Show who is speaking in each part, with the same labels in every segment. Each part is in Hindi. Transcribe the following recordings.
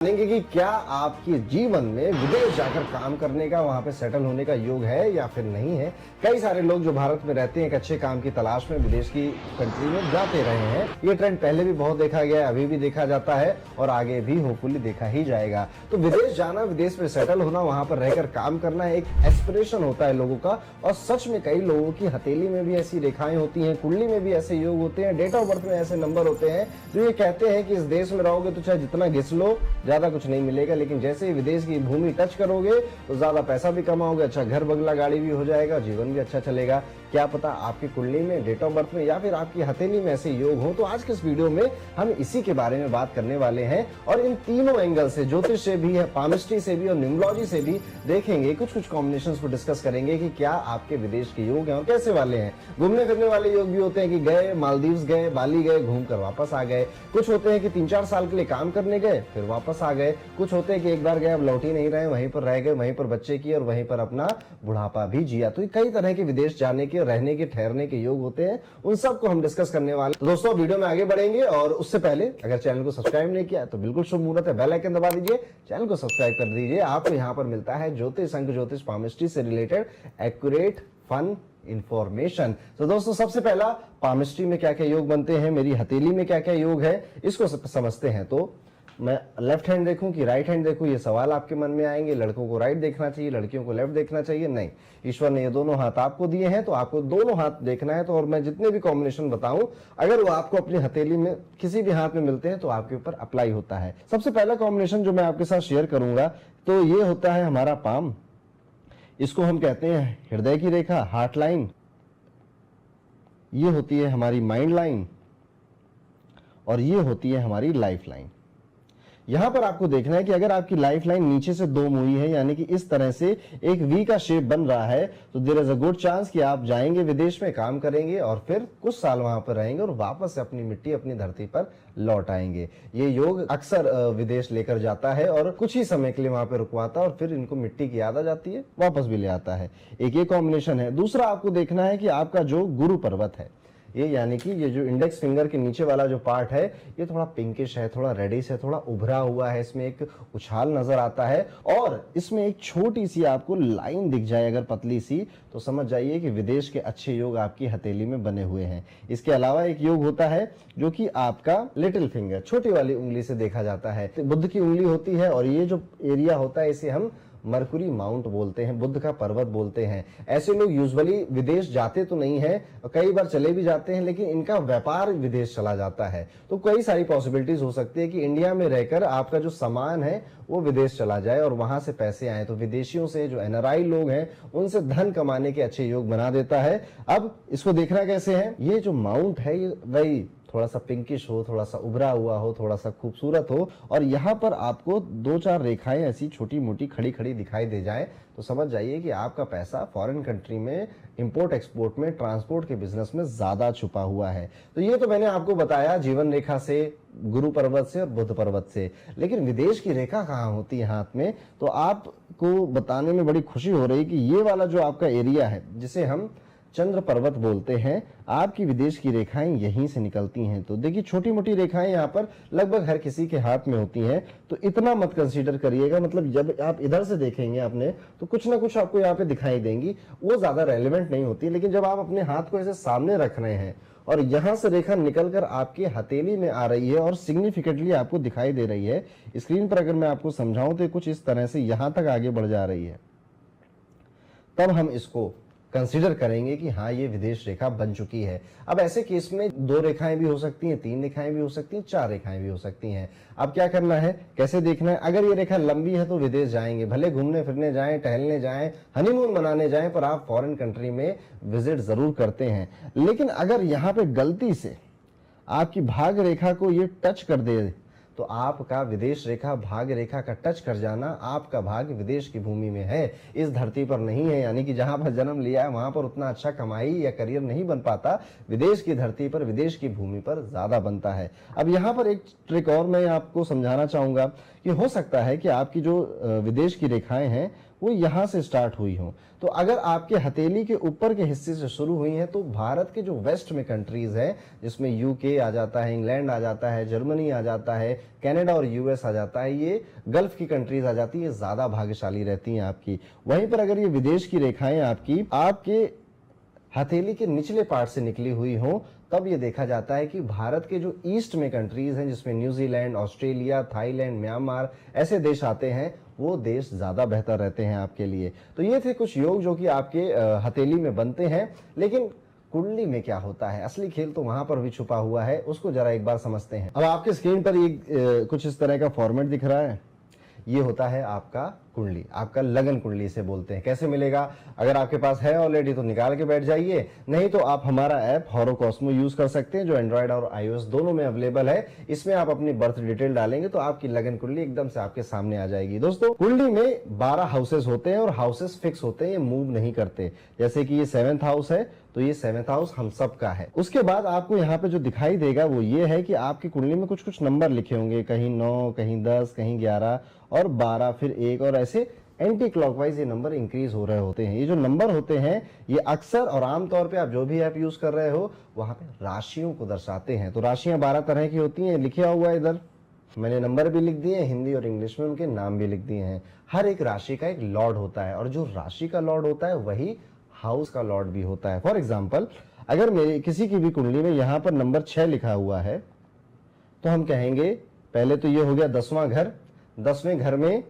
Speaker 1: जानेंगे कि क्या आपके जीवन में विदेश जाकर काम करने का, वहां पे सेटल होने का योग है या फिर नहीं है। कई सारे लोग जो भारत में रहते हैं एक अच्छे काम की तलाश में विदेश की कंट्री में जाते रहे हैं। ये ट्रेंड पहले भी बहुत देखा गया है, अभी भी देखा जाता है और आगे भी होपफुली देखा ही जाएगा। तो विदेश जाना, विदेश में सेटल होना, वहां पर रहकर काम करना एक एस्पिरेशन होता है लोगों का। और सच में कई लोगों की हथेली में भी ऐसी रेखाएं होती हैं, कुंडली में भी ऐसे योग होते हैं, डेट ऑफ बर्थ में ऐसे नंबर होते हैं जो ये कहते हैं कि इस देश में रहोगे तो चाहे जितना घिस लो ज्यादा कुछ नहीं मिलेगा, लेकिन जैसे ही विदेश की भूमि टच करोगे तो ज्यादा पैसा भी कमाओगे, अच्छा घर बंगला गाड़ी भी हो जाएगा, जीवन भी अच्छा चलेगा। क्या पता आपकी कुंडली में, डेट ऑफ बर्थ में या फिर आपकी हथेली में ऐसे योग हो। तो आज के इस वीडियो में हम इसी के बारे में बात करने वाले हैं और इन तीनों एंगल से, ज्योतिष से भी, पामिस्ट्री से भी और न्यूमरोलॉजी से भी देखेंगे, कुछ कॉम्बिनेशंस को डिस्कस करेंगे कि क्या आपके विदेश के योग हैं और कैसे वाले हैं। घूमने फिरने वाले योग भी होते हैं कि गए मालदीव्स गए, बाली गए, घूम कर वापस आ गए। कुछ होते हैं कि 3-4 साल के लिए काम करने गए फिर वापस आ गए। कुछ होते हैं कि एक बार गए अब लौट ही नहीं रहे, वहीं पर रह गए, वहीं पर बच्चे किए और वहीं पर अपना बुढ़ापा भी जिया। तो कई तरह के विदेश जाने के, रहने के, ठहरने के योग होते हैं, उन सबको हम डिस्कस करने वाले। तो दोस्तों वीडियो में आगे बढ़ेंगे और उससे पहले अगर चैनल को सब्सक्राइब नहीं किया तो बिल्कुल शुभ मुहूर्त है, बेल आइकन दबा दीजिए, चैनल को सब्सक्राइब कर दीजिए। आपको यहाँ पर मिलता है ज्योतिष, अंक ज्योतिष, पामिस्ट्री से रिलेटेड एक्यूरेट फन इंफॉर्मेशन। तो दोस्तों सबसे पहला पामिस्ट्री में क्या क्या योग बनते हैं, मेरी हथेली में क्या क्या योग है, इसको समझते हैं। तो मैं लेफ्ट हैंड देखूं कि राइट हैंड देखूं, ये सवाल आपके मन में आएंगे। लड़कों को राइट देखना चाहिए, लड़कियों को लेफ्ट देखना चाहिए, नहीं, ईश्वर ने ये दोनों हाथ आपको दिए हैं तो आपको दोनों हाथ देखना है। तो और मैं जितने भी कॉम्बिनेशन बताऊं, अगर वो आपको अपनी हथेली में किसी भी हाथ में मिलते हैं तो आपके ऊपर अप्लाई होता है। सबसे पहला कॉम्बिनेशन जो मैं आपके साथ शेयर करूंगा तो ये होता है हमारा पाम। इसको हम कहते हैं हृदय की रेखा, हार्ट लाइन। ये होती है हमारी माइंड लाइन और ये होती है हमारी लाइफ लाइन। यहां पर आपको देखना है कि अगर आपकी लाइफ लाइन नीचे से दो मुड़ी है, यानी कि इस तरह से एक वी का शेप बन रहा है, तो there is a good chance कि आप जाएंगे विदेश में, काम करेंगे और फिर कुछ साल वहां पर रहेंगे और वापस से अपनी मिट्टी, अपनी धरती पर लौट आएंगे। ये योग अक्सर विदेश लेकर जाता है और कुछ ही समय के लिए वहां पर रुकवाता है और फिर इनको मिट्टी की याद आ जाती है, वापस भी ले आता है। एक ये कॉम्बिनेशन है। दूसरा आपको देखना है कि आपका जो गुरु पर्वत है, ये यानी कि ये जो इंडेक्स फिंगर के नीचे वाला जो पार्ट है, ये थोड़ा पिंकिश है, थोड़ा रेडिश है, थोड़ा उभरा हुआ है, इसमें एक उछाल नजर आता है और इसमें एक छोटी सी आपको लाइन दिख जाए अगर पतली सी, तो समझ जाइए कि विदेश के अच्छे योग आपकी हथेली में बने हुए हैं। इसके अलावा एक योग होता है जो कि आपका लिटिल फिंगर, छोटी वाली उंगली से देखा जाता है। तो बुद्ध की उंगली होती है और ये जो एरिया होता है इसे हम मरकुरी माउंट बोलते हैं, बुद्ध का पर्वत बोलते हैं। ऐसे लोग यूजुअली विदेश जाते तो नहीं है, कई बार चले भी जाते हैं, लेकिन इनका व्यापार विदेश चला जाता है। तो कई सारी पॉसिबिलिटीज हो सकती है कि इंडिया में रहकर आपका जो सामान है वो विदेश चला जाए और वहां से पैसे आए। तो विदेशियों से, जो एनआरआई लोग हैं, उनसे धन कमाने के अच्छे योग बना देता है। अब इसको देखना कैसे है, ये जो माउंट है ये वही थोड़ा सा पिंकिश हो, थोड़ा सा उभरा हुआ हो, थोड़ा सा खूबसूरत हो और यहाँ पर आपको 2-4 रेखाएं ऐसी छोटी मोटी खड़ी खड़ी दिखाई दे जाए तो समझ जाइए कि आपका पैसा फॉरेन कंट्री में इंपोर्ट एक्सपोर्ट में, ट्रांसपोर्ट के बिजनेस में ज्यादा छुपा हुआ है। तो ये तो मैंने आपको बताया जीवन रेखा से, गुरु पर्वत से और बुध पर्वत से। लेकिन विदेश की रेखा कहाँ होती है हाथ में, तो आपको बताने में बड़ी खुशी हो रही है कि ये वाला जो आपका एरिया है जिसे हम चंद्र पर्वत बोलते हैं, आपकी विदेश की रेखाएं यहीं से निकलती हैं। तो देखिए छोटी मोटी रेखाएं यहाँ पर लगभग हर किसी के हाथ में होती हैं, तो इतना मत कंसीडर करिएगा। मतलब जब आप इधर से देखेंगे आपने तो कुछ ना कुछ आपको यहाँ पे दिखाई देंगी, वो ज्यादा रेलेवेंट नहीं होती। लेकिन जब आप अपने हाथ को ऐसे सामने रख रहे हैं और यहां से रेखा निकलकर आपके हथेली में आ रही है और सिग्निफिकेंटली आपको दिखाई दे रही है, स्क्रीन पर अगर मैं आपको समझाऊं तो कुछ इस तरह से यहां तक आगे बढ़ जा रही है, तब हम इसको कंसीडर करेंगे कि हाँ ये विदेश रेखा बन चुकी है। अब ऐसे केस में 2 रेखाएं भी हो सकती हैं, 3 रेखाएं भी हो सकती हैं, 4 रेखाएं भी हो सकती हैं। अब क्या करना है, कैसे देखना है। अगर ये रेखा लंबी है तो विदेश जाएंगे, भले घूमने फिरने जाएं, टहलने जाएं, हनीमून मनाने जाएं, पर आप फॉरेन कंट्री में विजिट जरूर करते हैं। लेकिन अगर यहाँ पे गलती से आपकी भाग रेखा को ये टच कर दे तो आपका विदेश रेखा, भाग्य रेखा का टच कर जाना, आपका भाग्य विदेश की भूमि में है, इस धरती पर नहीं है। यानी कि जहां पर जन्म लिया है वहां पर उतना अच्छा कमाई या करियर नहीं बन पाता, विदेश की धरती पर, विदेश की भूमि पर ज्यादा बनता है। अब यहाँ पर एक ट्रिक और मैं आपको समझाना चाहूंगा कि हो सकता है कि आपकी जो विदेश की रेखाएं हैं वो यहां से स्टार्ट हुई हो। तो अगर आपके हथेली के ऊपर के हिस्से से शुरू हुई हैं तो भारत के जो वेस्ट में कंट्रीज हैं, जिसमें यूके आ जाता है, इंग्लैंड आ जाता है, जर्मनी आ जाता है, कनाडा और यूएस आ जाता है, ये गल्फ की कंट्रीज आ जाती है, ज्यादा भाग्यशाली रहती हैं आपकी। वहीं पर अगर ये विदेश की रेखाएं आपके हथेली के निचले पार्ट से निकली हुई हो, तब ये देखा जाता है कि भारत के जो ईस्ट में कंट्रीज हैं, जिसमें न्यूजीलैंड, ऑस्ट्रेलिया, थाईलैंड, म्यांमार ऐसे देश आते हैं, वो देश ज्यादा बेहतर रहते हैं आपके लिए। तो ये थे कुछ योग जो कि आपके हथेली में बनते हैं। लेकिन कुंडली में क्या होता है, असली खेल तो वहां पर भी छुपा हुआ है, उसको जरा एक बार समझते हैं। अब आपके स्क्रीन पर ये कुछ इस तरह का फॉर्मेट दिख रहा है, ये होता है आपका कुंडली, आपका लगन कुंडली से बोलते हैं। कैसे मिलेगा? अगर आपके पास है ऑलरेडी तो निकाल के बैठ जाइए, नहीं तो आप हमारा ऐप हॉरोकॉस्मो यूज कर सकते हैं, जो एंड्रॉइड और आईओएस दोनों में अवेलेबल है। इसमें आप अपनी बर्थ डिटेल डालेंगे तो आपकी लगन कुंडली एकदम से आपके सामने आ जाएगी। दोस्तों, कुंडली में 12 हाउसेस होते हैं और हाउसेस फिक्स होते हैं, ये मूव नहीं करते। जैसे कि ये 7th हाउस है, तो ये 7th हाउस हम सब का है। उसके बाद आपको यहाँ पे जो दिखाई देगा वो ये है कि आपकी कुंडली में कुछ कुछ नंबर लिखे होंगे, कहीं 9, कहीं 10, कहीं 11 और 12, फिर 1, और ऐसे एंटी क्लॉकवाइज ये नंबर इंक्रीज हो रहे होते हैं। ये जो नंबर होते हैं ये अक्सर और आमतौर पे आप जो भी ऐप यूज कर रहे हो वहां पे राशियों को दर्शाते हैं। तो राशियां 12 तरह की होती हैं, लिखा हुआ है इधर, मैंने नंबर भी लिख दिए, हिंदी और इंग्लिश में उनके नाम भी लिख दिए हैं। हर एक राशि का एक लॉर्ड होता है और जो राशि का लॉर्ड होता है वही हाउस का लॉर्ड भी होता है। फॉर एग्जाम्पल, अगर मेरे किसी की भी कुंडली में यहां पर नंबर 6 लिखा हुआ है तो हम कहेंगे पहले तो ये हो गया 10वां घर। 10वें घर में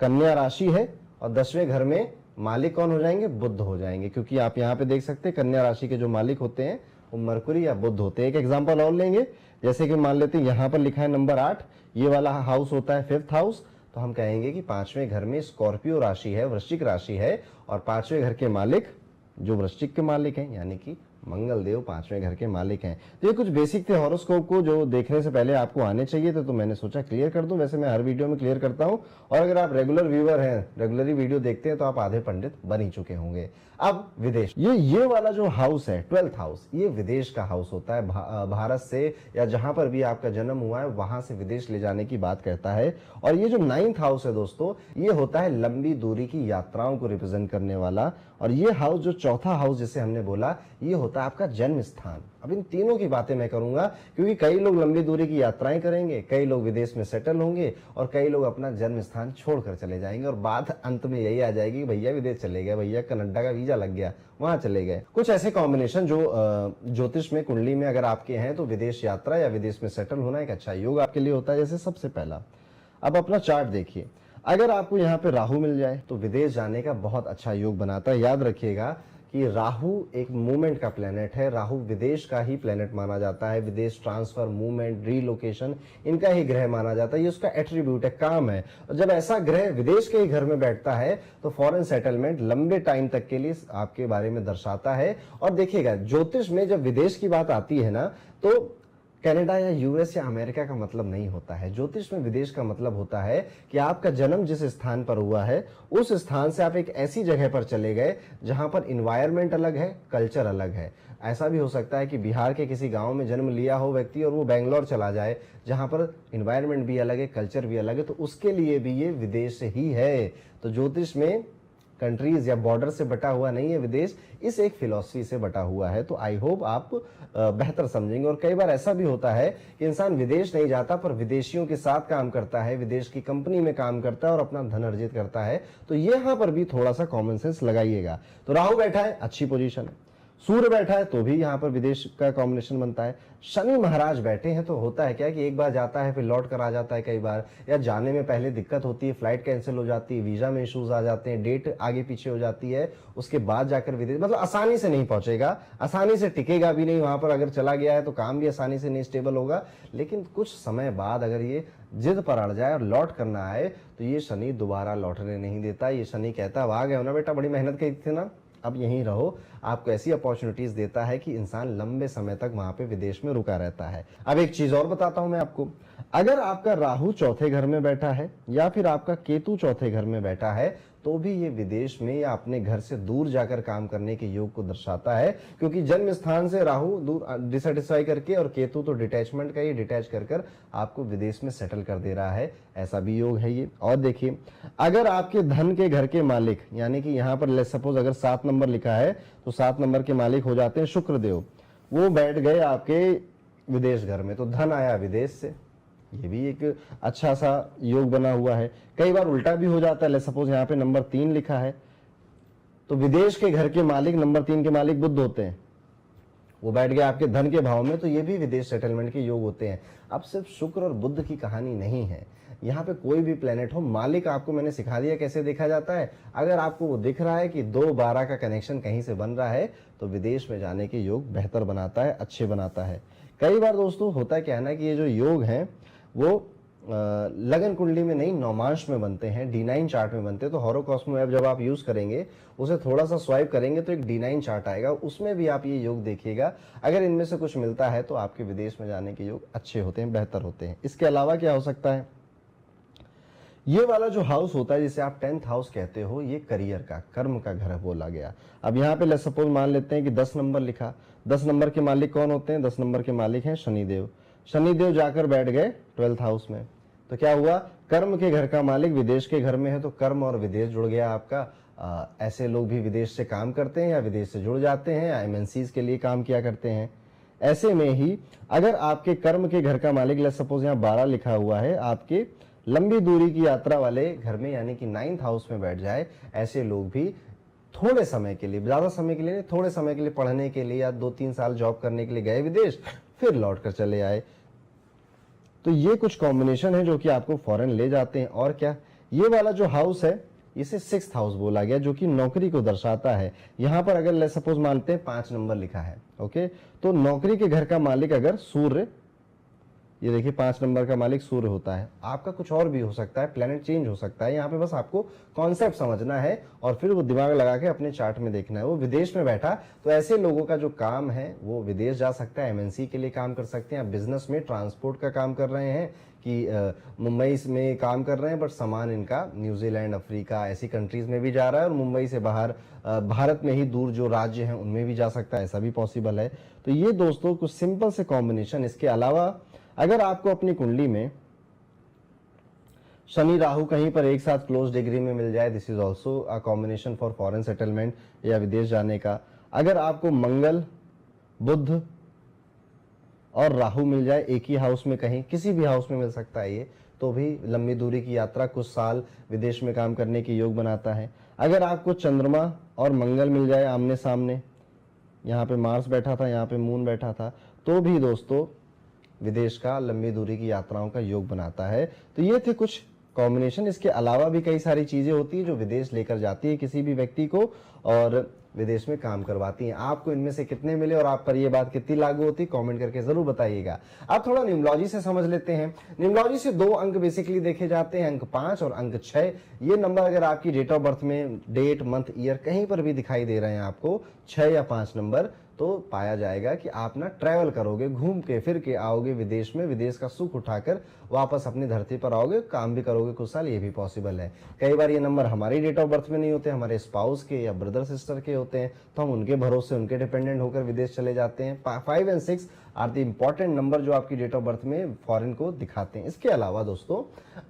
Speaker 1: कन्या राशि है और 10वें घर में मालिक कौन हो जाएंगे? बुध हो जाएंगे, क्योंकि आप यहाँ पे देख सकते हैं कन्या राशि के जो मालिक होते हैं वो मरकुरी या बुध होते हैं। एक एग्जांपल और लेंगे, जैसे कि मान लेते हैं यहाँ पर लिखा है नंबर 8, ये वाला हाउस होता है 5th हाउस, तो हम कहेंगे कि 5वें घर में स्कॉर्पियो राशि है, वृश्चिक राशि है, और 5वें घर के मालिक जो वृश्चिक के मालिक हैं यानी कि मंगल देव 5वें घर के मालिक हैं। तो ये कुछ बेसिक थे हॉरोस्कोप को, जो देखने से पहले आपको आने चाहिए थे, तो मैंने सोचा क्लियर कर दूं। वैसे मैं हर वीडियो में क्लियर करता हूं, और अगर आप रेगुलर व्यूअर हैं, रेगुलरली वीडियो देखते हैं, तो आप आधे पंडित बन ही चुके होंगे। अब विदेश, ये वाला जो हाउस है 12th हाउस, ये विदेश का हाउस होता है। भारत से या जहां पर भी आपका जन्म हुआ है वहां से विदेश ले जाने की बात करता है। और ये जो 9th हाउस है दोस्तों, ये होता है लंबी दूरी की यात्राओं को रिप्रेजेंट करने वाला। और ये हाउस जो चौथा हाउस जिसे हमने बोला, ये होता है आपका जन्म स्थान। अब इन तीनों की बातें मैं करूंगा, क्योंकि कई लोग लंबी दूरी की यात्राएं करेंगे, कई लोग विदेश में सेटल होंगे और कई लोग अपना जन्म स्थान छोड़कर चले जाएंगे, और बात अंत में यही आ जाएगी, भैया विदेश चले गए, भैया कनाडा का वीजा लग गया, वहां चले गए। कुछ ऐसे कॉम्बिनेशन जो ज्योतिष में कुंडली में अगर आपके हैं, तो विदेश यात्रा या विदेश में सेटल होना एक अच्छा योग आपके लिए होता है। जैसे सबसे पहला, अब अपना चार्ट देखिए, अगर आपको यहाँ पे राहु मिल जाए तो विदेश जाने का बहुत अच्छा योग बनाता है। याद रखिएगा कि राहु एक मूवमेंट का प्लेनेट है, राहु विदेश का ही प्लेनेट माना जाता है। विदेश, ट्रांसफर, मूवमेंट, रीलोकेशन, इनका ही ग्रह माना जाता है, ये उसका एट्रीब्यूट है, काम है। और जब ऐसा ग्रह विदेश के ही घर में बैठता है तो फॉरेन सेटलमेंट लंबे टाइम तक के लिए आपके बारे में दर्शाता है। और देखिएगा, ज्योतिष में जब विदेश की बात आती है ना, तो कनाडा या यूएस या अमेरिका का मतलब नहीं होता है। ज्योतिष में विदेश का मतलब होता है कि आपका जन्म जिस स्थान पर हुआ है, उस स्थान से आप एक ऐसी जगह पर चले गए जहां पर इन्वायरमेंट अलग है, कल्चर अलग है। ऐसा भी हो सकता है कि बिहार के किसी गांव में जन्म लिया हो व्यक्ति और वो बेंगलोर चला जाए, जहां पर इन्वायरमेंट भी अलग है, कल्चर भी अलग है, तो उसके लिए भी ये विदेश ही है। तो ज्योतिष में कंट्रीज या बॉर्डर से बटा हुआ नहीं है विदेश, इस एक फिलॉसफी से बटा हुआ है। तो आई होप आप बेहतर समझेंगे। और कई बार ऐसा भी होता है कि इंसान विदेश नहीं जाता पर विदेशियों के साथ काम करता है, विदेश की कंपनी में काम करता है और अपना धन अर्जित करता है। तो यहां पर भी थोड़ा सा कॉमन सेंस लगाइएगा। तो राहु बैठा है, अच्छी पोजीशन है। सूर्य बैठा है तो भी यहाँ पर विदेश का कॉम्बिनेशन बनता है। शनि महाराज बैठे हैं तो होता है क्या कि एक बार जाता है फिर लौट कर आ जाता है कई बार, या जाने में पहले दिक्कत होती है, फ्लाइट कैंसिल हो जाती है, वीजा में इश्यूज आ जाते हैं, डेट आगे पीछे हो जाती है, उसके बाद जाकर विदेश, मतलब आसानी से नहीं पहुंचेगा, आसानी से टिकेगा भी नहीं वहां पर। अगर चला गया है तो काम भी आसानी से नहीं स्टेबल होगा, लेकिन कुछ समय बाद अगर ये जिद पर अड़ जाए और लौट करना आए तो ये शनि दोबारा लौटने नहीं देता। ये शनि कहता है, आ गए हो ना बेटा, बड़ी मेहनत की थी ना, अब यहीं रहो। आपको ऐसी अपॉर्चुनिटीज देता है कि इंसान लंबे समय तक वहां पे विदेश में रुका रहता है। अब एक चीज और बताता हूं मैं आपको, अगर आपका राहु चौथे घर में बैठा है या फिर आपका केतु चौथे घर में बैठा है तो भी ये विदेश में या अपने घर से दूर जाकर काम करने के योग को दर्शाता है, क्योंकि जन्म स्थान से राहु दूर डिसैटिस्फाई करके और केतु तो डिटैचमेंट का, ये डिटैच कर आपको विदेश में सेटल कर दे रहा है, ऐसा भी योग है ये। और देखिए, अगर आपके धन के घर के मालिक, यानी कि यहाँ पर लेट्स सपोज अगर 7 नंबर लिखा है तो 7 नंबर के मालिक हो जाते हैं शुक्र देव, वो बैठ गए आपके विदेश घर में, तो धन आया विदेश से, ये भी एक अच्छा सा योग बना हुआ है। कई बार उल्टा भी हो जाता है, ले सपोज यहाँ पे नंबर 3 लिखा है तो विदेश के घर के मालिक, नंबर 3 के मालिक बुध होते हैं, वो बैठ गए आपके धन के भाव में, तो ये भी विदेश सेटलमेंट के योग होते हैं। अब सिर्फ शुक्र और बुध की कहानी नहीं है, यहाँ पे कोई भी प्लेनेट हो, मालिक आपको मैंने सिखा दिया कैसे देखा जाता है। अगर आपको वो दिख रहा है कि 2-12 का कनेक्शन कहीं से बन रहा है तो विदेश में जाने के योग बेहतर बनाता है, अच्छे बनाता है। कई बार दोस्तों होता क्या है ना कि ये जो योग हैं वो लगन कुंडली में नहीं, नौमांश में बनते हैं, D9 चार्ट में बनते हैं। तो हॉरोकॉस्मो ऐप जब आप यूज करेंगे, उसे थोड़ा सा स्वाइप करेंगे तो एक D9 चार्ट आएगा, उसमें भी आप ये योग देखिएगा। अगर इनमें से कुछ मिलता है तो आपके विदेश में जाने के योग अच्छे होते हैं, बेहतर होते हैं। इसके अलावा क्या हो सकता है, ये वाला जो हाउस होता है जिसे आप 10th हाउस कहते हो, ये करियर का, कर्म का घर बोला गया। अब यहाँ पे लेट्स सपोज मान लेते हैं कि 10 नंबर लिखा, 10 नंबर के मालिक कौन होते हैं, 10 नंबर के मालिक हैं शनिदेव। शनिदेव जाकर बैठ गए 12th हाउस में, तो क्या हुआ, कर्म के घर का मालिक विदेश के घर में है, तो कर्म और विदेश जुड़ गया आपका। ऐसे लोग भी विदेश से काम करते हैं या विदेश से जुड़ जाते हैं या MNCs के लिए काम किया करते हैं। ऐसे में ही अगर आपके कर्म के घर का मालिक लेट्स सपोज यहाँ 12 लिखा हुआ है, आपके लंबी दूरी की यात्रा वाले घर में यानी कि 9th हाउस में बैठ जाए, ऐसे लोग भी थोड़े समय के लिए, ज्यादा समय के लिए नहीं, थोड़े समय के लिए पढ़ने के लिए या 2-3 साल जॉब करने के लिए गए विदेश, फिर लौट कर चले आए। तो ये कुछ कॉम्बिनेशन है जो कि आपको फॉरेन ले जाते हैं। और क्या, ये वाला जो हाउस है इसे 6th हाउस बोला गया, जो कि नौकरी को दर्शाता है। यहां पर अगर ले सपोज मानते हैं 5 नंबर लिखा है, ओके, तो नौकरी के घर का मालिक अगर सूर्य, ये देखिए 5 नंबर का मालिक सूर्य होता है, आपका कुछ और भी हो सकता है, प्लेनेट चेंज हो सकता है। यहाँ पे बस आपको कॉन्सेप्ट समझना है और फिर वो दिमाग लगा के अपने चार्ट में देखना है। वो विदेश में बैठा, तो ऐसे लोगों का जो काम है वो विदेश जा सकता है, MNC के लिए काम कर सकते हैं, बिजनेस में ट्रांसपोर्ट का काम कर रहे हैं कि मुंबई में काम कर रहे हैं, बट सामान इनका न्यूजीलैंड, अफ्रीका ऐसी कंट्रीज में भी जा रहा है और मुंबई से बाहर भारत में ही दूर जो राज्य हैं उनमें भी जा सकता है, ऐसा भी पॉसिबल है। तो ये दोस्तों कुछ सिंपल से कॉम्बिनेशन। इसके अलावा अगर आपको अपनी कुंडली में शनि राहु कहीं पर एक साथ क्लोज डिग्री में मिल जाए, this is also a combination for foreign settlement या विदेश जाने का। अगर आपको मंगल, बुध और राहु मिल जाए एक ही हाउस में, कहीं किसी भी हाउस में मिल सकता है ये, तो भी लंबी दूरी की यात्रा, कुछ साल विदेश में काम करने के योग बनाता है। अगर आपको चंद्रमा और मंगल मिल जाए आमने सामने, यहाँ पे मार्स बैठा था, यहाँ पे मून बैठा था, तो भी दोस्तों विदेश का, लंबी दूरी की यात्राओं का योग बनाता है। तो ये थे कुछ कॉम्बिनेशन। इसके अलावा भी कई सारी चीजें होती है जो विदेश लेकर जाती है किसी भी व्यक्ति को और विदेश में काम करवाती हैं। आपको इनमें से कितने मिले और आप पर ये बात कितनी लागू होती है, कमेंट करके जरूर बताइएगा। अब थोड़ा न्यूमरोलॉजी से समझ लेते हैं। न्यूमरोलॉजी से 2 अंक बेसिकली देखे जाते हैं, अंक 5 और अंक 6। ये नंबर अगर आपकी डेट ऑफ बर्थ में डेट, मंथ, ईयर कहीं पर भी दिखाई दे रहे हैं आपको 6 या 5 नंबर, तो पाया जाएगा कि आप ना ट्रैवल करोगे, घूम के फिर के आओगे विदेश में, विदेश का सुख उठाकर वापस अपनी धरती पर आओगे, काम भी करोगे कुछ साल, ये भी पॉसिबल है। कई बार ये नंबर हमारी डेट ऑफ बर्थ में नहीं होते, हमारे स्पाउस के या ब्रदर सिस्टर के होते हैं, तो हम उनके भरोसे, उनके डिपेंडेंट होकर विदेश चले जाते हैं। 5 और 6 आर द इंपॉर्टेंट नंबर जो आपकी डेट ऑफ बर्थ में फॉरेन को दिखाते हैं। इसके अलावा दोस्तों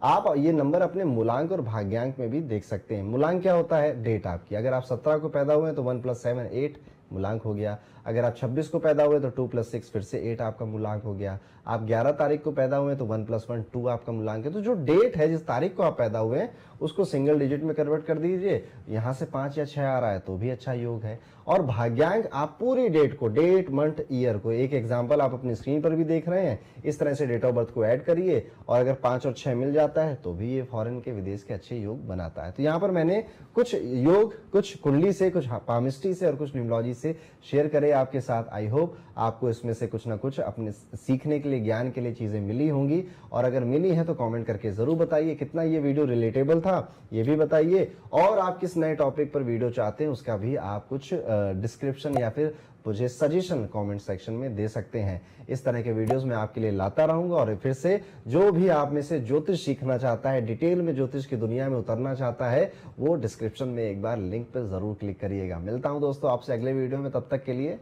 Speaker 1: आप ये नंबर अपने मूलांक और भाग्यांक में भी देख सकते हैं। मूलांक क्या होता है, डेट आपकी। अगर आप 17 को पैदा हुए तो 1 + 7 8 मूलांक हो गया। अगर आप 26 को पैदा हुए तो 2 + 6 फिर से 8 आपका मूलांक हो गया। आप 11 तारीख को पैदा हुए तो 1 + 1 2 आपका मूलांक है। तो जो डेट है, जिस तारीख को आप पैदा हुए हैं, उसको सिंगल डिजिट में कन्वर्ट कर दीजिए। यहाँ से 5 या 6 आ रहा है तो भी अच्छा योग है। और भाग्यांक आप पूरी डेट को, डेट, मंथ, ईयर को, एक एग्जाम्पल आप अपनी स्क्रीन पर भी देख रहे हैं, इस तरह से डेट ऑफ बर्थ को ऐड करिए और अगर 5 और 6 मिल जाता है तो भी ये फॉरेन के, विदेश के अच्छे योग बनाता है। तो यहाँ पर मैंने कुछ योग, कुछ कुंडली से, कुछ पामिस्ट्री से और कुछ न्यूमरोलॉजी से शेयर करे आपके साथ। आई होप आपको इसमें से कुछ ना कुछ अपने सीखने के लिए, ज्ञान के लिए चीज़ें मिली होंगी, और अगर मिली है तो कमेंट करके ज़रूर बताइए कितना ये वीडियो रिलेटेबल था, ये भी बताइए। और आप किस नए टॉपिक पर वीडियो चाहते हैं उसका भी आप कुछ डिस्क्रिप्शन या फिर मुझे सजेशन कमेंट सेक्शन में दे सकते हैं। इस तरह के वीडियोस मैं आपके लिए लाता रहूंगा। और फिर से जो भी आप में से ज्योतिष सीखना चाहता है, डिटेल में ज्योतिष की दुनिया में उतरना चाहता है, वो डिस्क्रिप्शन में एक बार लिंक पर जरूर क्लिक करिएगा। मिलता हूं दोस्तों आपसे अगले वीडियो में, तब तक के लिए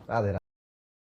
Speaker 1: राधे राधे।